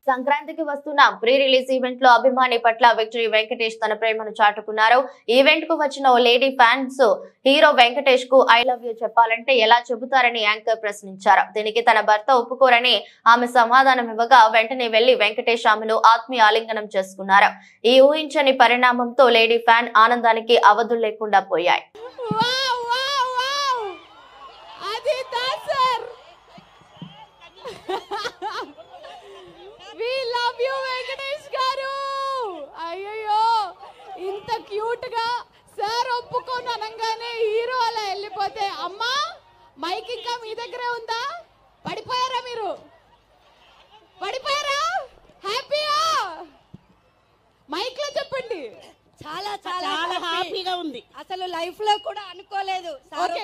సంక్రాంతికి వస్తున్న pre release event లో అభిమాని పట్ల విక్టరీ వెంకటేష్ తన ప్రేమను చాటుకున్నారు. ఈవెంట్ కు వచ్చిన ఓ లేడీ ఫ్యాన్స్ హీరో వెంకటేష్ కు ఐ లవ్ యూ చెప్పాలంటే ఎలా చెబుతారని యాంకర్ ప్రశ్నించారు. దీనికి తన భర్త ఒప్పుకోరని ఆమె సమాధానం ఇవ్వగా వెంటనే వెళ్లి వెంకటేష్ ఆమెను ఆత్మీయ ఆలింగనం చేసుకున్నారు. ఈ ఊహించని పరిణామంతో లేడీ ఫ్యాన్ ఆనందానికి అవధులు లేకుండా పోయాయి. We love you వెంకటేష్ గారు. అయ్యో ఇంత క్యూట్ గా సార్ ఒప్పుకొని అనగానే హీరో అలా వెళ్ళిపోతే అమ్మా మైక్ ఇంకా మీ దగ్గరే ఉందా? పడిపోయారా మీరు? పడిపోయారా? హ్యాపీయా? మైక్ లో చెప్పండి. చాలా చాలా హ్యాపీగా ఉంది. అసలు లైఫ్ లో కూడా అనుకోలేదు సార్